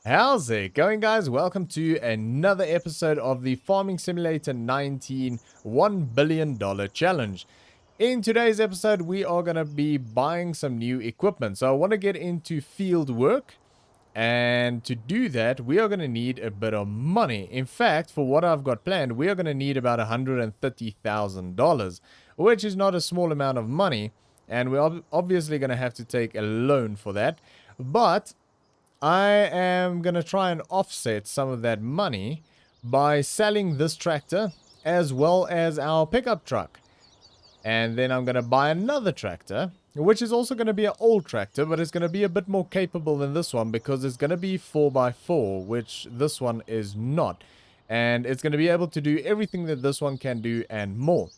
How's it going, guys? Welcome to another episode of the Farming Simulator 19 $1 billion challenge. In today's episode, we are going to be buying some new equipment. So I want to get into field work. And to do that, we are going to need a bit of money. In fact, for what I've got planned, we are going to need about $130,000, which is not a small amount of money. And we're obviously going to have to take a loan for that. But I am going to try and offset some of that money by selling this tractor as well as our pickup truck. And then I'm going to buy another tractor, which is also going to be an old tractor, but it's going to be a bit more capable than this one because it's going to be 4x4, which this one is not. And it's going to be able to do everything that this one can do and more.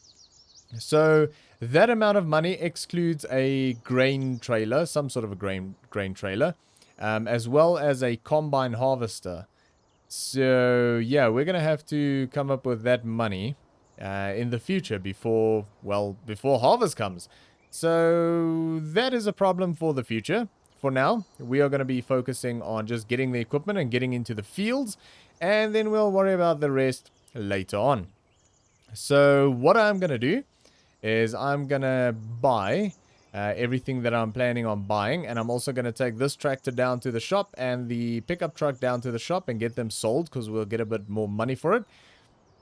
So that amount of money excludes a grain trailer, some sort of a grain trailer. As well as a combine harvester. So yeah, we're gonna have to come up with that money in the future before harvest comes. So that is a problem for the future. For now, we are going to be focusing on just getting the equipment and getting into the fields, and then we'll worry about the rest later on. So what I'm going to do is I'm going to buy everything that I'm planning on buying, and I'm also going to take this tractor down to the shop and the pickup truck down to the shop and get them sold because we'll get a bit more money for it.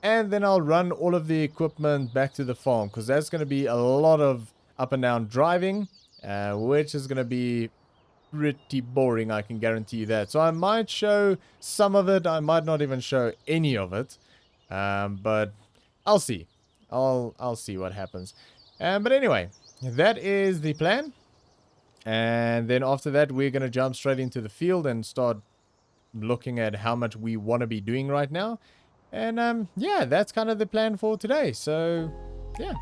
And then I'll run all of the equipment back to the farm because that's going to be a lot of up and down driving, which is going to be pretty boring, I can guarantee you that. So I might show some of it, I might not even show any of it, but I'll see. I'll see what happens. But anyway, that is the plan. And then after that, we're going to jump straight into the field and start looking at how much we want to be doing right now. And yeah, that's kind of the plan for today. So yeah.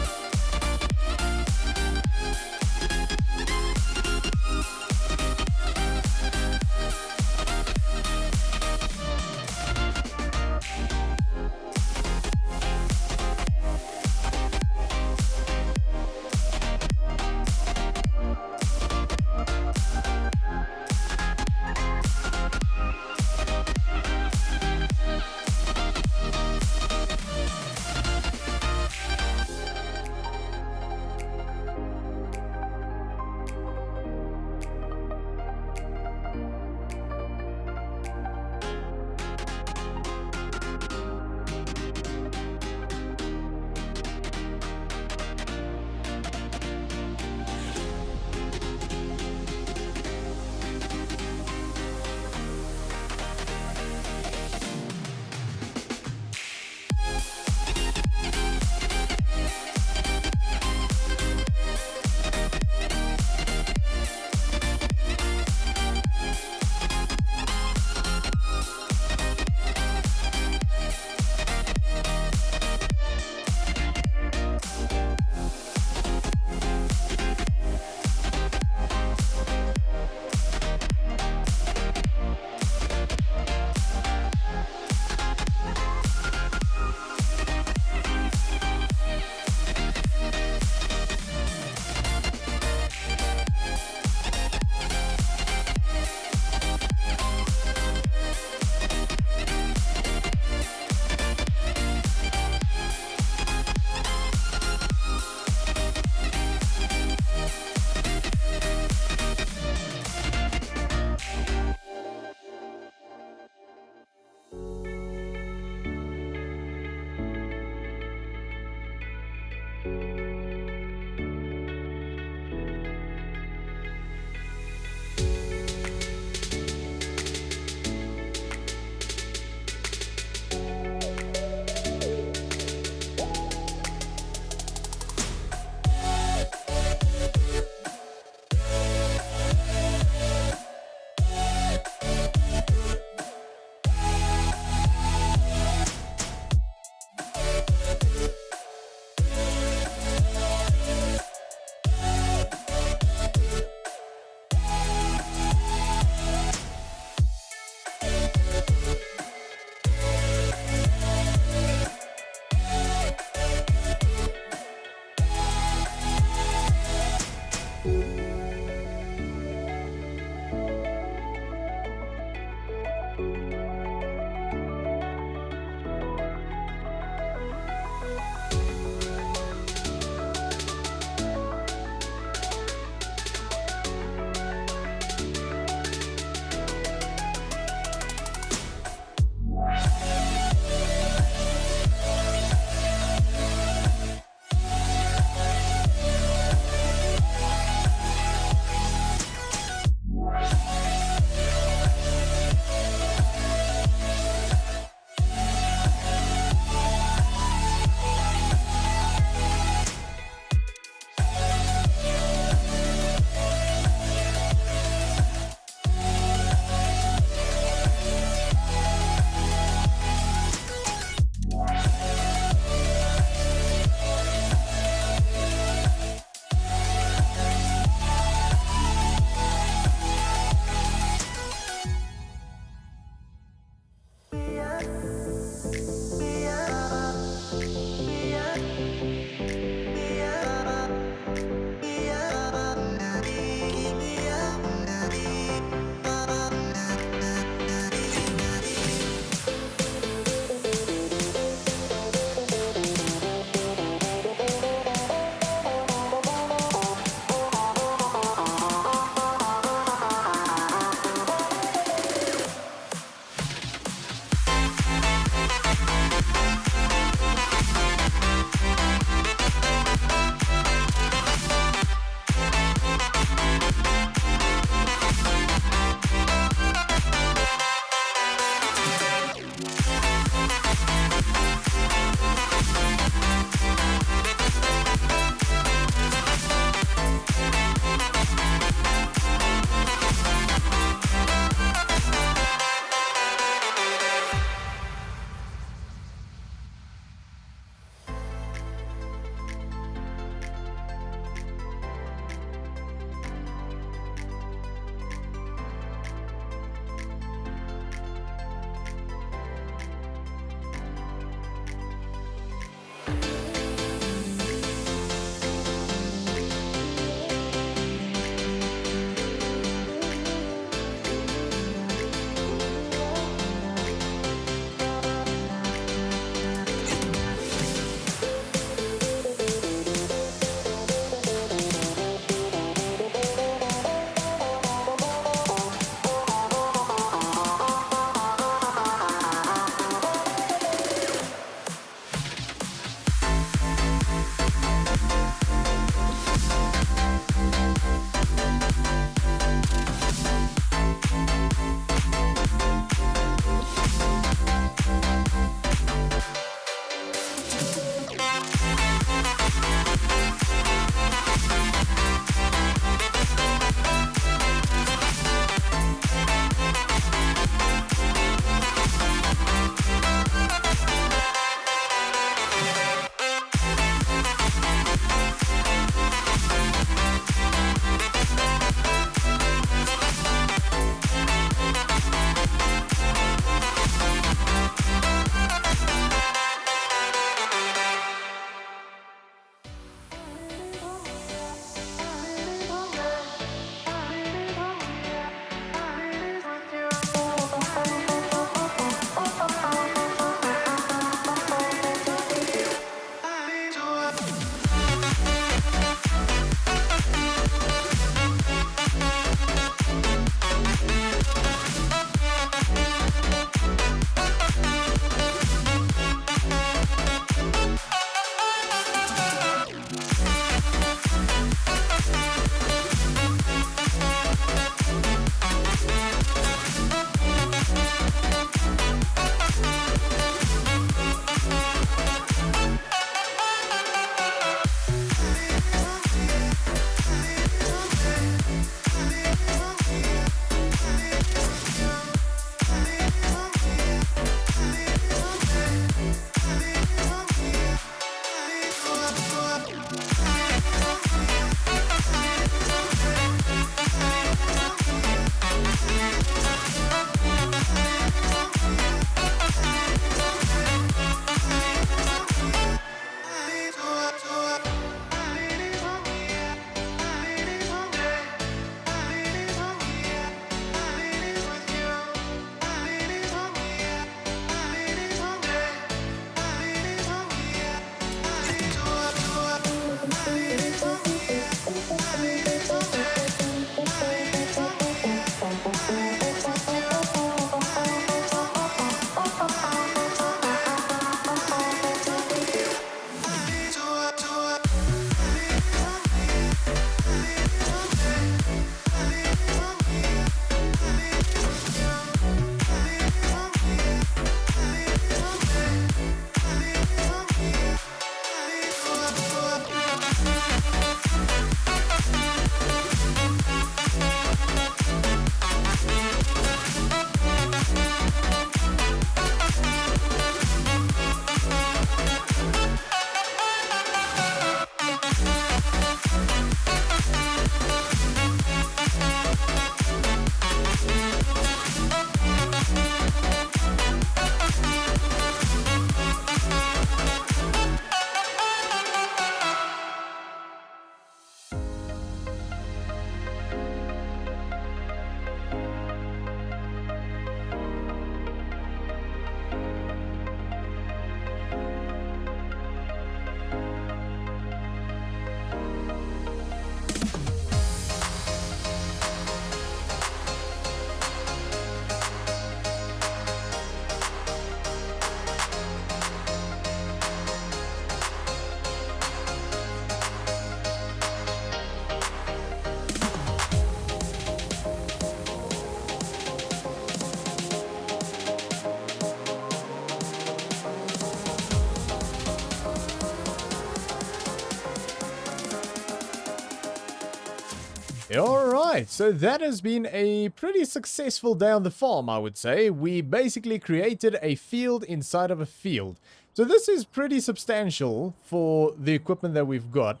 Alright, so that has been a pretty successful day on the farm, I would say. We basically created a field inside of a field. So this is pretty substantial for the equipment that we've got.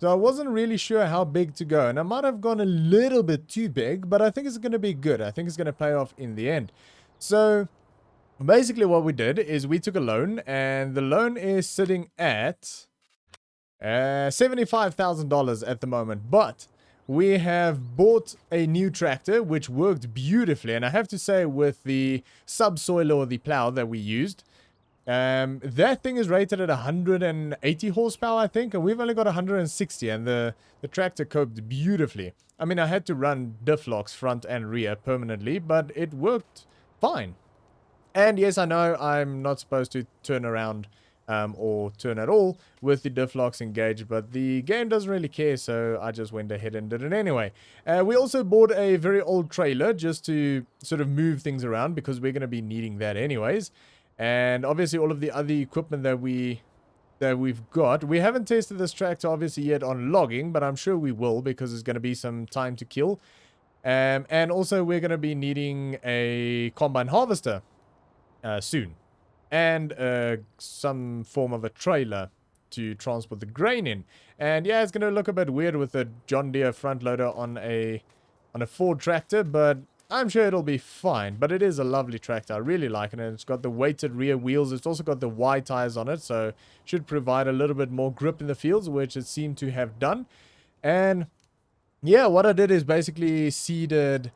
So I wasn't really sure how big to go, and I might have gone a little bit too big, but I think it's going to be good. I think it's going to pay off in the end. So basically what we did is we took a loan, and the loan is sitting at $75,000 at the moment, but we have bought a new tractor which worked beautifully, and I have to say, with the subsoil or the plow that we used, that thing is rated at 180 horsepower, I think, and we've only got 160, and the tractor coped beautifully. I mean, I had to run diff locks front and rear permanently, but it worked fine. And yes, I know I'm not supposed to turn around or turn at all with the diff locks engaged, but the game doesn't really care, so I just went ahead and did it anyway. We also bought a very old trailer just to sort of move things around, because we're going to be needing that anyways. And obviously all of the other equipment that we've got. We haven't tested this tractor obviously yet on logging, but I'm sure we will, because there's going to be some time to kill. And also we're going to be needing a combine harvester soon. And some form of a trailer to transport the grain in. And yeah, it's going to look a bit weird with a John Deere front loader on a Ford tractor, but I'm sure it'll be fine. But it is a lovely tractor. I really like it. And it's got the weighted rear wheels. It's also got the Y tires on it, so should provide a little bit more grip in the fields, which it seemed to have done. And yeah, what I did is basically seeded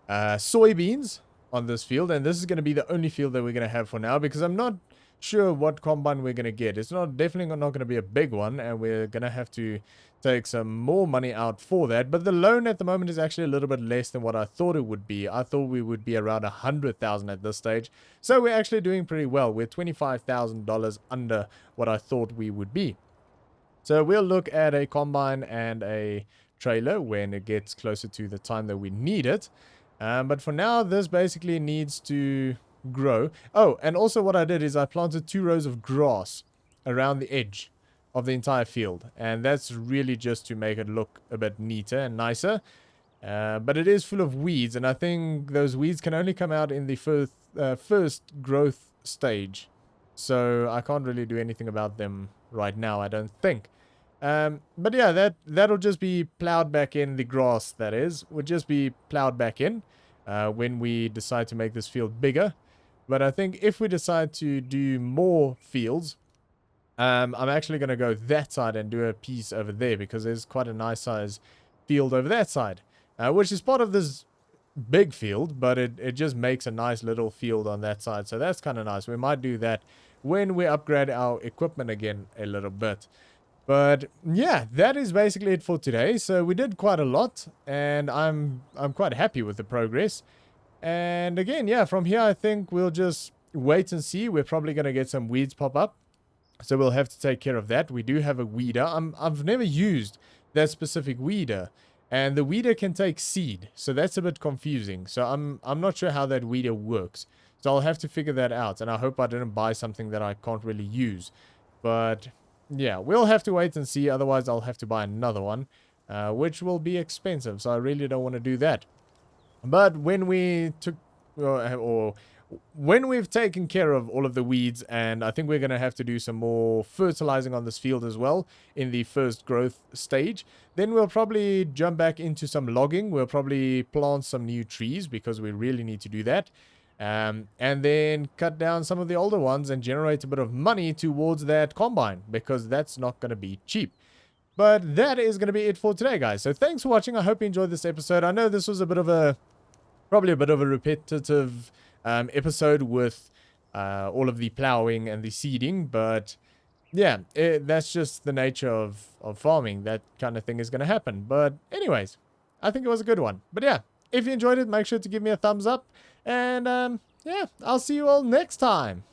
soybeans on this field, and this is going to be the only field that we're going to have for now, because I'm not sure what combine we're going to get. It's definitely not going to be a big one, and we're going to have to take some more money out for that. But the loan at the moment is actually a little bit less than what I thought it would be. I thought we would be around 100,000 at this stage, so we're actually doing pretty well. We're $25,000 under what I thought we would be. So we'll look at a combine and a trailer when it gets closer to the time that we need it. But for now, this basically needs to grow. Oh, and also what I did is I planted 2 rows of grass around the edge of the entire field. And that's really just to make it look a bit neater and nicer. But it is full of weeds, and I think those weeds can only come out in the first growth stage. So I can't really do anything about them right now, I don't think. But yeah, that'll just be plowed back in. The grass, that is, would just be plowed back in when we decide to make this field bigger. But I think if we decide to do more fields, I'm actually going to go that side and do a piece over there, because there's quite a nice size field over that side, which is part of this big field, but it just makes a nice little field on that side. So that's kind of nice. We might do that when we upgrade our equipment again a little bit. But yeah, that is basically it for today. So we did quite a lot, and I'm quite happy with the progress. And again, yeah, from here I think we'll just wait and see. We're probably going to get some weeds pop up, so we'll have to take care of that. We do have a weeder. I've never used that specific weeder, and the weeder can take seed, so that's a bit confusing. So I'm not sure how that weeder works. So I'll have to figure that out, and I hope I didn't buy something that I can't really use. But yeah, we'll have to wait and see. Otherwise, I'll have to buy another one, which will be expensive. So I really don't want to do that. But when we took, or when we've taken care of all of the weeds, and I think we're going to have to do some more fertilizing on this field as well in the first growth stage, then we'll probably jump back into some logging. We'll probably plant some new trees because we really need to do that. And then cut down some of the older ones and generate a bit of money towards that combine, because that's not going to be cheap. But that is going to be it for today, guys. So thanks for watching. I hope you enjoyed this episode. I know this was a bit of a, probably a bit of a repetitive episode with all of the plowing and the seeding, but yeah, that's just the nature of farming. That kind of thing is going to happen. But anyways, I think it was a good one. But yeah, if you enjoyed it, make sure to give me a thumbs up. And yeah, I'll see you all next time.